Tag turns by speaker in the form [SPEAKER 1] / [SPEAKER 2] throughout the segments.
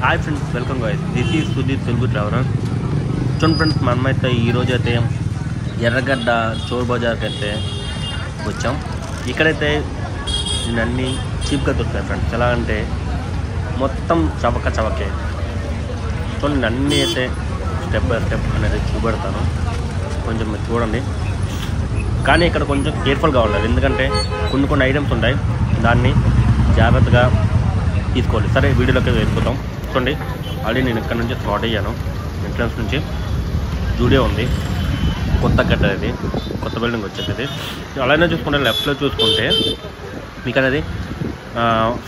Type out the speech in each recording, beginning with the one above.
[SPEAKER 1] Hi friends, welcome guys. This is Sudeep Telugu traveller. చూడండి friends, మనమైతే ఈరోజు అయితే ఎర్రగడ్డ చోర్ బజార్కి అయితే వచ్చాం. ఇక్కడైతే అన్నీ చీప్గా దొరుకుతాయి ఫ్రెండ్స్. ఎలా అంటే మొత్తం చవకే. చూడండి, అన్నీ అయితే స్టెప్ బై స్టెప్ అనేది చూపెడతాను, కొంచెం మీరు చూడండి. కానీ ఇక్కడ కొంచెం కేర్ఫుల్గా ఉండాలి, ఎందుకంటే కొన్ని ఐటమ్స్ ఉంటాయి, దాన్ని జాగ్రత్తగా తీసుకోవాలి. సరే, వీడియోలోకి వెళ్ళిపోతాం. చూడండి, ఆల్రెడీ నేను ఇక్కడ నుంచి స్టార్ట్ అయ్యాను. ఎంట్రన్స్ నుంచి జూడియో ఉంది, కొత్త గడ్డ, ఇది కొత్త బిల్డింగ్ వచ్చేది. అలానే చూసుకుంటే లెఫ్ట్లో చూసుకుంటే మీకు అనేది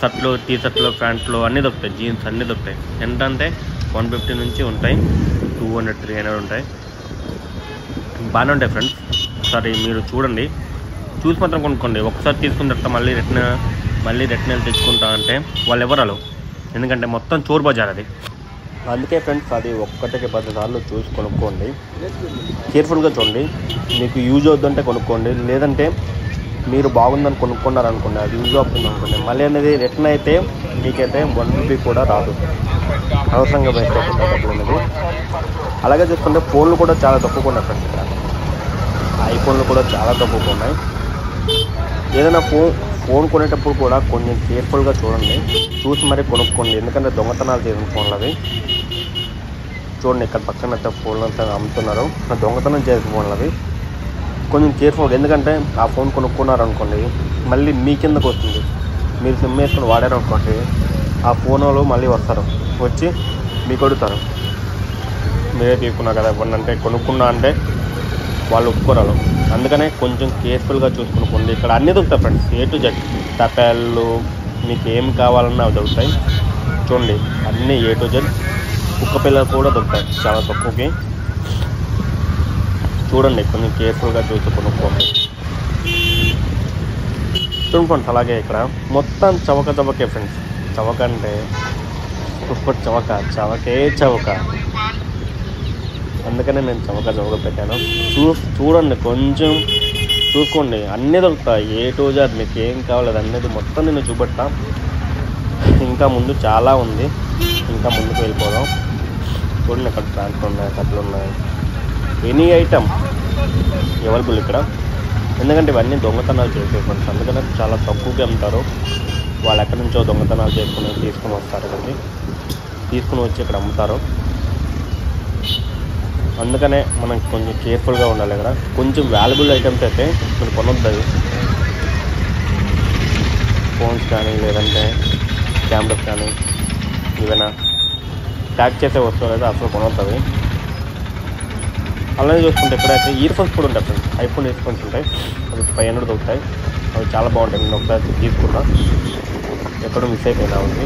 [SPEAKER 1] షర్ట్లు, టీ షర్ట్లు, ప్యాంట్లు అన్నీ దొరుకుతాయి, జీన్స్ అన్నీ దొరుకుతాయి. ఎంతంటే 150 నుంచి ఉంటాయి, 200, 300 ఉంటాయి. బాగానే ఉంటాయి ఫ్రెండ్స్. ఒకసారి మీరు చూడండి, చూసి మాత్రం కొనుక్కోండి. ఒకసారి తీసుకున్న తర్వాత మళ్ళీ రిటర్న్ తెచ్చుకుంటా అంటే వాళ్ళు ఎవరాలు, ఎందుకంటే మొత్తం చోర్ బజార్ అది. అందుకే ఫ్రెండ్స్, అది ఒక్కటికి 10 సార్లు చూసి కొనుక్కోండి. కేర్ఫుల్గా చూడండి. మీకు యూజ్ అవుతుందంటే కొనుక్కోండి, లేదంటే మీరు బాగుందని కొనుక్కున్నారనుకోండి, అది యూజ్ అవుతుంది అనుకోండి, మళ్ళీ అనేది రిటర్న్ అయితే మీకైతే 1 రూపీ కూడా రాదు. అవసరంగా వేస్ట్ అయిపోతుంది డబ్బులు అనేది. అలాగే చూసుకుంటే ఫోన్లు కూడా చాలా తక్కువగా ఉన్నాయి ఫ్రెండ్స్. ఇక్కడ ఐఫోన్లు కూడా చాలా తక్కువగా ఉన్నాయి. ఏదైనా ఫోన్ కొనేటప్పుడు కూడా కొంచెం కేర్ఫుల్గా చూడండి, చూసి మరీ కొనుక్కోండి, ఎందుకంటే దొంగతనాలు చేసిన ఫోన్లు అవి. చూడండి, ఇక్కడ పక్కన ఫోన్లు అంతా అమ్ముతున్నారు, దొంగతనం చేసిన ఫోన్లు అవి. కొంచెం కేర్ఫుల్గా, ఎందుకంటే ఆ ఫోన్ కొనుక్కున్నారనుకోండి, మళ్ళీ మీ కిందకు వస్తుంది. మీరు సిమ్ వేసుకొని వాడారు అనుకోండి, ఆ ఫోన్ వాళ్ళు మళ్ళీ వస్తారు, వచ్చి మీకు కొడుతారు. మీరే తీసుకున్నా కదా అంటే కొనుక్కున్నా అంటే వాళ్ళు ఒప్పుకోరాలు. అందుకనే కొంచెం కేర్ఫుల్గా చూసుకునుకోండి. ఇక్కడ అన్నీ దొరుకుతాయి ఫ్రెండ్స్, A to Z. తపాళ్ళు, మీకు ఏం కావాలన్నా అవి దొరుకుతాయి. చూడండి, అన్నీ A to Z. కుక్క పిల్లలు కూడా దొరుకుతాయి చాలా తక్కువకి. చూడండి, కొంచెం కేర్ఫుల్గా చూసి కొనుక్కోండి. చూడండి ఫ్రెండ్స్, అలాగే ఇక్కడ మొత్తం చవకే ఫ్రెండ్స్. చవక అంటే సూపర్ చవక. అందుకనే నేను చవక పెట్టాను. చూడండి, కొంచెం చూసుకోండి, అన్నీ దొరుకుతాయి A to Z. మీకు ఏం కావాలి అనేది మొత్తం నేను చూపెడతా. ఇంకా ముందు చాలా ఉంది, ఇంకా ముందుకు వెళ్ళిపోదాం. చూడండి, ఇక్కడ ప్యాంట్లు ఉన్నాయి, కట్లు ఉన్నాయి, ఎనీ ఐటమ్ అవైలబుల్ ఇక్కడ. ఎందుకంటే ఇవన్నీ దొంగతనాలు చేసే ఫ్రెండ్స్, అందుకనే చాలా తక్కువగా అమ్ముతారు. వాళ్ళు ఎక్కడి నుంచో దొంగతనాలు తీసుకుని వస్తారు కదండి, తీసుకుని వచ్చి ఇక్కడ అమ్ముతారు. అందుకనే మనం కొంచెం కేర్ఫుల్గా ఉండాలి. ఇక్కడ కొంచెం వాల్యుబుల్ ఐటమ్స్ అయితే మీరు కొనొద్దు. ఫోన్స్ కానీ, లేదంటే కెమెరాస్ కానీ, ఏదైనా ప్యాక్ చేసే వస్తువులు అయితే అసలు కొనొద్దు. అలానే చూసుకుంటే ఇక్కడైతే ఇయర్ ఫోన్స్ కూడా ఉంటాయి ఫ్రెండ్స్. ఐఫోన్ ఇయర్ ఫోన్స్ ఉంటాయి, అవి 500 దొరుకుతాయి. అవి చాలా బాగుంటాయి. నేను ఒకసారి తీసుకున్నా, ఎక్కడో మిస్ అయిపోయినా ఉంది.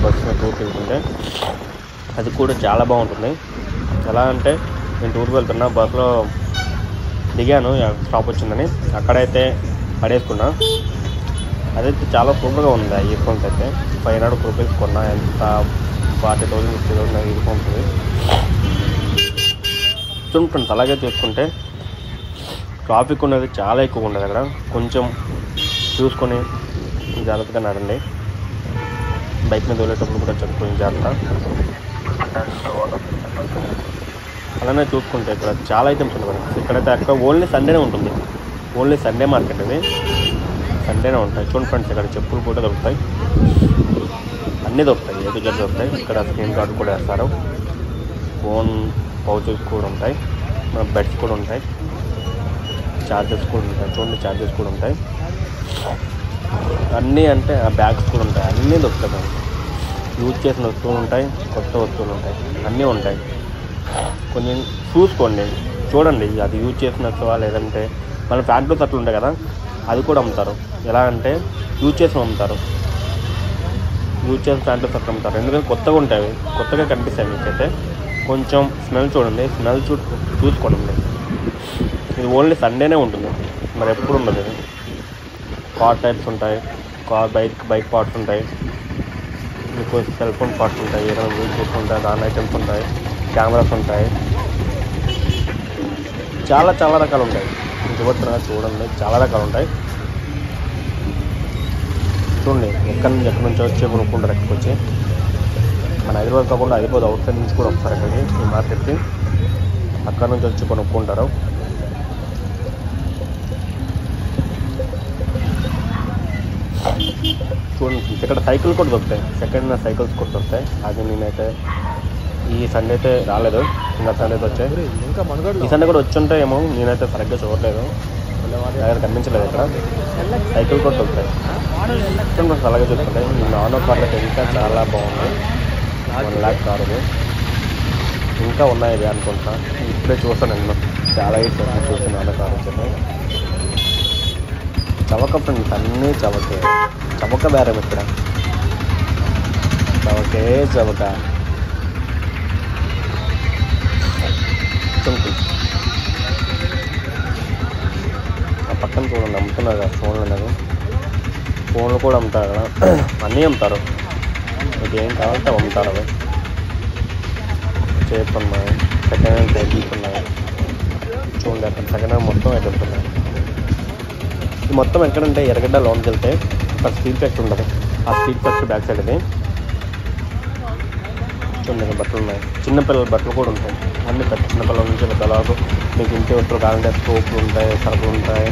[SPEAKER 1] బస్సులో టూర్కి వెళ్తుంటే అది కూడా చాలా బాగుంటుంది. ఎలా అంటే నేను టూర్కి వెళ్తున్నా, బస్సులో దిగాను, స్టాప్ వచ్చిందని, అక్కడైతే పడేసుకున్నా. అదైతే చాలా సూపర్గా ఉంది. ఆ ఇయర్ ఫోన్స్ అయితే 500 రూపీస్ కొన్నా. ఎంత 40,000, 50,000 ఇయర్ ఫోన్స్ చూడండి. అలాగే చూసుకుంటే ట్రాఫిక్ ఉన్నది చాలా ఎక్కువ ఉండదు అక్కడ. కొంచెం చూసుకొని జాగ్రత్తగా నడండి. బైక్ మీద వెళ్ళేటప్పుడు కూడా కొంచెం జాగ్రత్త. అలానే చూసుకుంటే ఇక్కడ చాలా ఐటమ్స్ ఉన్నాయి. ఇక్కడైతే అక్కడ ఓన్లీ సండేనే ఉంటుంది, ఓన్లీ సండే మార్కెట్ అది, సండేనే ఉంటాయి. చూడండి ఫ్రెండ్స్, ఇక్కడ చెప్పులు కూడా దొరుకుతాయి, అన్నీ దొరుకుతాయి, A to Z దొరుకుతాయి. ఇక్కడ స్క్రీన్ కార్డు కూడా వేస్తారు, ఫోన్ పౌచెస్ కూడా ఉంటాయి, బెడ్స్ కూడా ఉంటాయి, చార్జెస్ కూడా ఉంటాయి. చూడండి, చార్జెస్ కూడా ఉంటాయి. అన్నీ అంటే ఆ బ్యాగ్స్ కూడా ఉంటాయి, అన్నీ దొరుకుతాయి. యూజ్ చేసిన వస్తువులు ఉంటాయి, కొత్త వస్తువులు ఉంటాయి, అన్నీ ఉంటాయి. కొంచెం చూసుకోండి, చూడండి, అది యూజ్ చేసినట్టువా, లేదంటే మన ఫ్యాక్టరీ తట్లు ఉంటాయి కదా, అది కూడా అమ్ముతారు. ఎలా అంటే యూజ్ చేసి అమ్ముతారు, యూజ్ చేసిన ఫ్యాక్టరీ తట్లు అమ్ముతారు. ఎందుకంటే కొత్తగా ఉంటాయి, కొత్తగా కనిపిస్తాయి మీకైతే. కొంచెం స్మెల్ చూడండి, స్మెల్ చూసుకోండి. ఇది ఓన్లీ సండేనే ఉంటుంది, మరి ఎప్పుడు ఉండదు. ఇది కార్ టైప్స్ ఉంటాయి, బైక్ పార్ట్స్ ఉంటాయి, మీకు సెల్ ఫోన్ పార్ట్స్ ఉంటాయి, ఏదైనా యూజ్ చేసుకుంటాయి దాని ఐటమ్స్ ఉంటాయి, కెమెరాస్ ఉంటాయి, చాలా రకాలు ఉంటాయి. చూడొచ్చుగా, చూడండి, చాలా రకాలు ఉంటాయి. చూడండి, ఎక్కడి నుంచో వచ్చి కొనుక్కుంటారు. ఎక్కడికి వచ్చి మన హైదరాబాద్ కాకుండా హైదరాబాద్ అవుట్ సైడ్ నుంచి కూడా వస్తారు ఇక్కడికి ఈ మార్కెట్కి. అక్కడ నుంచి వచ్చి కొనుక్కుంటారు. చూడండి ఇక్కడ సైకిల్ కూడా దొరుకుతాయి, సెకండ్ హ్యాండ్ సైకిల్స్ కూడా దొరుకుతాయి. అది నేనైతే ఈ సండే అయితే రాలేదు, ఇంకా సండే అయితే వచ్చాయి. ఈ సండే కూడా వచ్చి ఉంటే ఏమో, నేనైతే సరిగ్గా చూడలేదు, దగ్గర కనిపించలేదు. ఇక్కడ సైకిల్ కూడా దొరుకుతాయి. అలాగే చూసుకుంటే నానో కార్లు అయితే ఇంకా చాలా బాగుంది. 1 lakh కారు ఇంకా ఉన్నాయి ఇది అనుకుంటా. ఇప్పుడే చూస్తాను నేను, చాలా చూసి నానో కారు వచ్చాను. చవక ఫ్రెండ్స్, అన్నీ చవకే, చవక బేరం ఇక్కడ, చవకే చవక. ఆ పక్కన చూడండి అమ్ముతున్నారు కదా ఫోన్లు అనేది, ఫోన్లు కూడా అమ్ముతారు కదా, అన్నీ అమ్ముతారు. మీకు ఏం కావాలంటే అమ్ముతారు. అవి చేపలు ఉన్నాయి, సెకండ్ హ్యాండ్ సైకిల్స్ ఉన్నాయి. చూడండి అక్కడ సెకండ్ హ్యాండ్ మొత్తం అయితే ఉంటున్నాయి. ఇది మొత్తం ఎక్కడంటే ఎర్రగడ్డ లోన్కి వెళ్తే ఒక స్టీల్ ఫ్యాక్టరీ ఉంటుంది. ఆ స్టీల్ ఫ్యాక్టరీ బ్యాక్ సైడ్ ఇది. చూడండి బట్టలు ఉన్నాయి, చిన్నపిల్లల బట్టలు కూడా ఉంటాయి. అన్ని చిన్నపిల్లల నుంచి పెద్దలకు మీకు ఇంటి వస్తువులు కావాలంటే సోపులు ఉంటాయి, సరుకులు ఉంటాయి,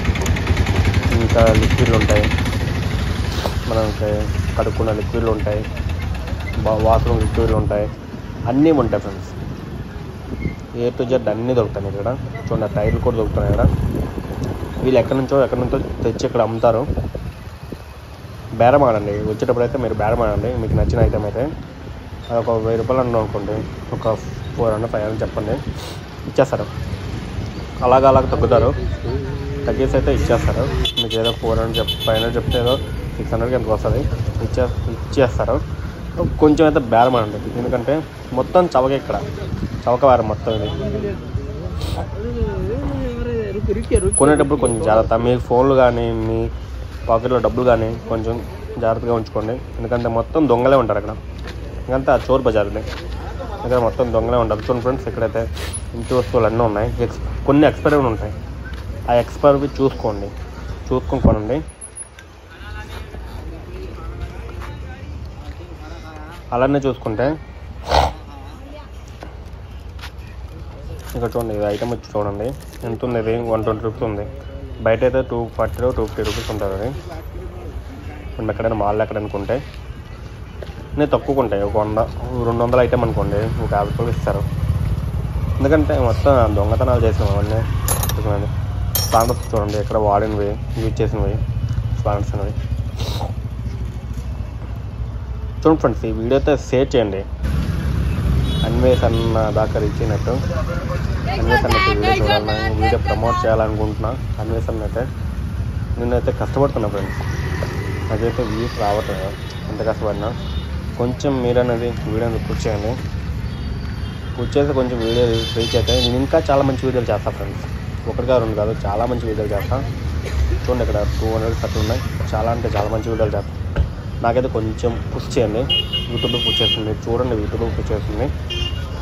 [SPEAKER 1] ఇంకా లిక్విడ్లు ఉంటాయి, మనకి కడుక్కున్న లిక్విడ్లు ఉంటాయి, వాష్రూమ్ లిక్విడ్లు ఉంటాయి, అన్నీ ఉంటాయి ఫ్రెండ్స్. A to Z అన్నీ దొరుకుతాయి ఇక్కడ. చూడండి టైర్లు కూడా దొరుకుతున్నాయి ఇక్కడ. వీళ్ళు ఎక్కడి నుంచో తెచ్చి ఇక్కడ అమ్ముతారు. బేరం ఆడండి, వచ్చేటప్పుడు అయితే మీరు బేరం ఆడండి. మీకు నచ్చిన ఐటమ్ అయితే అది ఒక 1000 రూపాయలు అన్న అనుకోండి, ఒక 400 500 చెప్పండి, ఇచ్చేస్తారు. అలాగ తగ్గుతారు, తగ్గేసి అయితే ఇచ్చేస్తారు. మీకు ఏదో 400 500 చెప్తే ఏదో 600కి ఎంత వస్తుంది, ఇచ్చేస్తారు. కొంచెం అయితే బేరం ఆడండి, ఎందుకంటే మొత్తం చవక ఇక్కడ, చవక వారం మొత్తం ఇది. కొనేటప్పుడు కొంచెం జాగ్రత్త, మీ ఫోన్లు కానీ మీ పాకెట్లో డబ్బులు కానీ కొంచెం జాగ్రత్తగా ఉంచుకోండి. ఎందుకంటే మొత్తం దొంగలే ఉంటారు అక్కడ, ఇంకంతా చోర్ బజార్ ఇది, ఇక్కడ మొత్తం దొంగలే ఉంటారు. చూడండి ఫ్రెండ్స్, ఇక్కడైతే ఇంటి వస్తువులు అన్నీ ఉన్నాయి. కొన్ని ఎక్స్పైరీ ఉంటాయి, ఆ ఎక్స్పైరీ చూసుకొని కొనండి. అలానే చూసుకుంటే ఇక్కడ చూడండి, ఇది ఐటమ్ వచ్చి చూడండి ఎంత ఉంది. ఇది 120 రూపీస్ ఉంది. బయట అయితే 240 250 రూపీస్ ఉంటుంది. అది మనం ఎక్కడైనా మాల్ ఎక్కడైనా కొంటే నేను తక్కువ ఉంటాయి, ఒక 100 200 ఐటమ్ అనుకోండి, ఒక 50 రూపాయలు ఇస్తారు. ఎందుకంటే మొత్తం దొంగతనాలు చేసినాం అవన్నీ. స్పాండర్స్ చూడండి, ఇక్కడ వాడినవి, యూజ్ చేసినవి స్పాండర్స్ అనేవి. చూడండి ఫ్రెండ్స్, ఈ వీడియో అయితే షేర్ చేయండి. అన్వేష్ అన్న దాకా రీచ్ అయినట్టు, అన్వేష్ అన్నట్టు వీడియో చూడాలని, వీడియో ప్రమోట్ చేయాలనుకుంటున్నా. అన్వేష్ అన్న అయితే నేనైతే కష్టపడుతున్నా ఫ్రెండ్స్, నాకైతే వ్యూస్ రావట్లేదు. ఎంత కష్టపడినా కొంచెం మీరనేది వీడియో పుష్ చేయండి. పుష్ చేస్తే కొంచెం వీడియో రీచ్ అయితే నేను ఇంకా చాలా మంచి వీడియోలు చేస్తాను ఫ్రెండ్స్. 1 కాదు 2 కాదు, చాలా మంచి వీడియోలు చేస్తాను. చూడండి ఇక్కడ 200 ఉన్నాయి, చాలా అంటే చాలా మంచి వీడియోలు చేస్తాను. నాకైతే కొంచెం పుష్ చేయండి, యూట్యూబ్లో పుష్ చేస్తుంది. చూడండి, యూట్యూబ్లో పుష్ చేస్తుంది.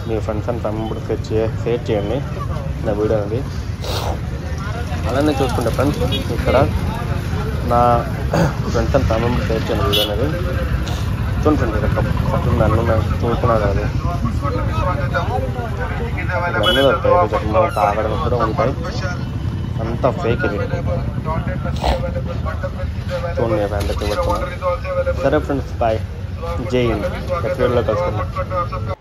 [SPEAKER 1] మీ ఫ్రెండ్స్ అండ్ ఫ్యామిలీ షేర్ చేయండి నా వీడియో అనేది. అలానే చూసుకుంటే ఫ్రెండ్స్, ఇక్కడ నా ఫ్రెండ్స్ అండ్ ఫ్యామిలీ షేర్ చేయండి వీడియో అనేది. చూడండి ఫ్రెండ్స్, ఇక్కడ కట్లు నన్ను చూస్తున్నారు కదా, ఇవన్నీ దొరుకుతాయి. చెట్లు తాగడం కూడా ఉంటాయి, అంతా ఫేక్ ఇది. చూడండి ఫ్రెండ్స్, సరే ఫ్రెండ్స్, బాయ్, జై హింద్. నెక్స్ట్ వీడియోలో కలుసుకుందాం.